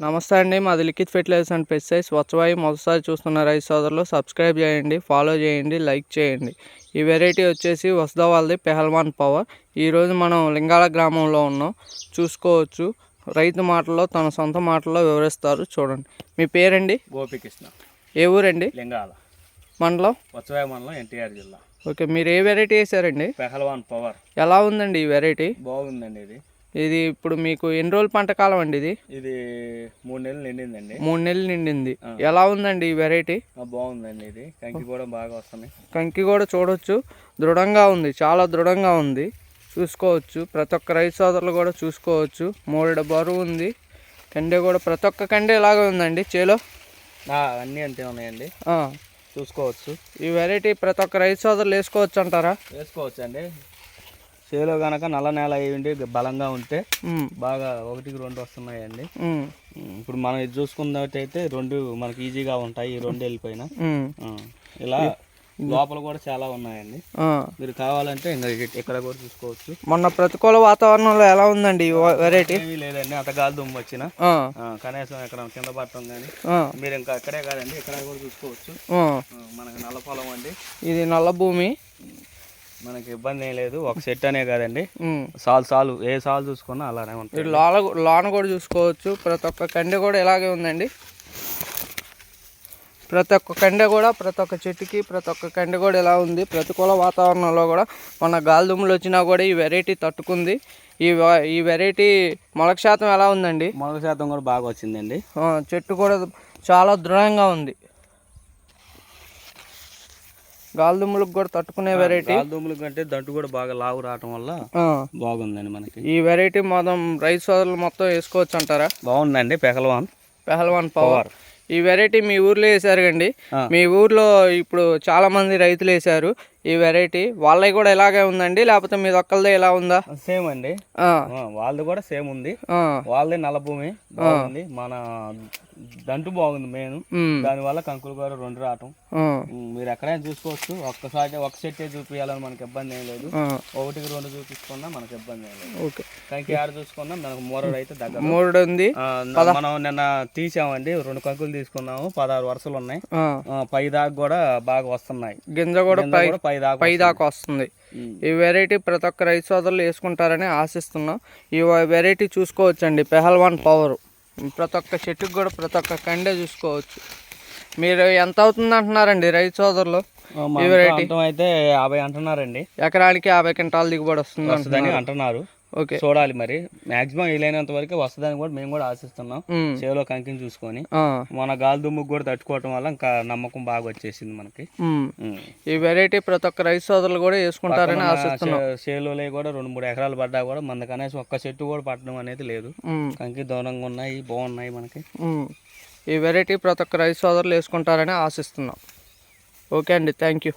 నమస్తే అండి. మాది లిఖిత్ ఫెర్టిలైజర్స్ అండ్ పెస్టిసైడ్స్. స్వచ్ఛవాయు మొదటిసారి చూస్తున్న రైతు సోదరులు సబ్స్క్రైబ్ చేయండి, ఫాలో చేయండి, లైక్ చేయండి. ఈ వెరైటీ వచ్చేసి వసుదా వాళ్ళది పెహల్వాన్ పవర్. ఈరోజు మనం లింగాల గ్రామంలో ఉన్నాం. చూసుకోవచ్చు, రైతు మాటల్లో తన సొంత మాటల్లో వివరిస్తారు. చూడండి. మీ పేరండి? గోపికృష్ణ. ఏ ఊరండి? లింగాల మండలం, వత్సవాయి మండలం, ఎన్టీఆర్ జిల్లా. ఓకే. మీరు ఏ వెరైటీ వేసారండి? పెహల్వాన్ పవర్. ఎలా ఉందండి ఈ వెరైటీ? బాగుందండి. ఇది ఇప్పుడు మీకు ఎన్ని రోజులు పంట కాలం అండి? ఇది 3 నెలలు నిండిందండి. 3 నెలలు నిండింది. ఎలా ఉందండి ఈ వెరైటీ? బాగుందండి. ఇది కంకి కూడా బాగా వస్తున్నాయి. కంకి కూడా చూడవచ్చు, దృఢంగా ఉంది, చాలా దృఢంగా ఉంది. చూసుకోవచ్చు, ప్రతి ఒక్క రైతు సోదరులు కూడా చూసుకోవచ్చు. 3 బరువు ఉంది. కండె కూడా ప్రతి ఒక్క కండె ఇలాగే ఉందండి. చేలో అన్నీ అంతే ఉన్నాయండి. చూసుకోవచ్చు. ఈ వెరైటీ ప్రతి ఒక్క రైతు సోదరులు వేసుకోవచ్చు అంటారా? వేసుకోవచ్చు అండి. చేలో కనుక నల్ల నేల అయ్యిండి బలంగా ఉంటే బాగా 1-2 వస్తున్నాయండి. ఇప్పుడు మనం ఇది చూసుకున్నట్టయితే 2 మనకి ఈజీగా ఉంటాయి. ఈ 2 వెళ్ళిపోయినా ఇలా లోపల కూడా చాలా ఉన్నాయండి. మీరు కావాలంటే ఇంకా ఇక్కడ కూడా చూసుకోవచ్చు. మొన్న ప్రతికూల వాతావరణంలో ఎలా ఉందండి ఈ వెరైటీ? లేదండి, అంత గాలి దుమ్ము వచ్చిన కనీసం ఇక్కడ కింద పట్టడం కానీ మీరు ఇంకా అక్కడే కాదండి, ఇక్కడ కూడా చూసుకోవచ్చు. మనకి నల్ల పొలం అండి, ఇది నల్ల భూమి. మనకి ఇబ్బంది ఏం లేదు. ఒక సెట్ అనే కాదండి, సాలు ఏ సాలు చూసుకున్నా అలానే ఉంటుంది. లోన కూడా చూసుకోవచ్చు. ప్రతి ఒక్క కండె కూడా ఇలాగే ఉందండి. ప్రతి ఒక్క కండె కూడా, ప్రతి ఒక్క చెట్టుకి ప్రతి ఒక్క కండె కూడా ఇలా ఉంది. ప్రతికూల వాతావరణంలో కూడా మన గాలి దుమ్ములు వచ్చినా కూడా ఈ వెరైటీ తట్టుకుంది. ఈ వెరైటీ మొలక శాతం ఎలా ఉందండి? మొలక శాతం కూడా బాగా వచ్చిందండి. చెట్టు కూడా చాలా దృఢంగా ఉంది. గాలిదుమ్ములకు కూడా తట్టుకునే వెరైటీ. గాలిదుమ్ముల కంటే దంటు కూడా బాగా లావు రావటం వల్ల బాగుందండి మనకి. ఈ వెరైటీ మొత్తం రైతు సోదరులు మొత్తం వేసుకోవచ్చు అంటారా? బాగుందండి. పెహల్వాన్ పవర్. ఈ వెరైటీ మీ ఊర్లో వేసారు కండి. మీ ఊర్లో ఇప్పుడు చాలా మంది రైతులు వేసారు ఈ వెరైటీ. వాళ్ళవి కూడా ఇలాగే ఉందండి, లేకపోతే మీ ఒక్కళ్ళదే ఇలా ఉందా? సేమ్ అండి, వాళ్ళది కూడా సేమ్ ఉంది. వాళ్ళది నల్ల భూమి బాగుంది. మన దంటు బాగుంది మెయిన్. దాని వల్ల కంకులు కూడా 2 రావటం మీరు ఎక్కడైనా చూసుకోవచ్చు. ఒక సెట్ చూపించాలని మనకి ఇబ్బంది ఏం లేదు. 1-2 చూపించుకున్నా మనకి ఇబ్బంది ఏం లేదు. కంకి ఆడ చూసుకున్నా మనకు 3 అయితే దగ్గర 3 ఉంది. మనం నిన్న తీసామండి, 2 కంకులు తీసుకున్నాము. 16 వరుసలు ఉన్నాయి. పై దాకా కూడా బాగా వస్తున్నాయి. గింజ కూడా పై దాకా వస్తుంది. ఈ వెరైటీ ప్రతి ఒక్క రైతు సోదరులు వేసుకుంటారని ఆశిస్తున్నాం. ఈ వెరైటీ చూసుకోవచ్చండి, పెహల్వాన్ పవర్. ప్రతి ఒక్క చెట్టుకు కూడా ప్రతి ఒక్క కండే చూసుకోవచ్చు. మీరు ఎంత అవుతుంది అంటున్నారండి రైతు సోదరులు? ఈ వెరైటీ అయితే 50 అంటున్నారండి. ఎకరానికి 50 క్వింటాల్ దిగుబడి వస్తుంది అంటున్నారు. ఓకే, చూడాలి మరి. మాక్సిమం వీలైనంత వరకు వస్తుందని కూడా మేము కూడా ఆశిస్తున్నాం. చేలో కంకిని చూసుకొని మన గాలి దుమ్ముకు కూడా తట్టుకోవటం వల్ల ఇంకా నమ్మకం బాగా వచ్చేసింది మనకి. ఈ వెరైటీ ప్రతి ఒక్క రైతు సోదరులు కూడా వేసుకుంటారని ఆశిస్తున్నాం. చేలో కూడా 2-3 ఎకరాలు పడ్డా కూడా మన కనీసం ఒక్క చెట్టు కూడా పట్టడం అనేది లేదు. కంకి దూరంగా ఉన్నాయి, బాగున్నాయి మనకి. ఈ వెరైటీ ప్రతి ఒక్క రైతు సోదరులు వేసుకుంటారని ఆశిస్తున్నాం. ఓకే అండి, థ్యాంక్ యూ.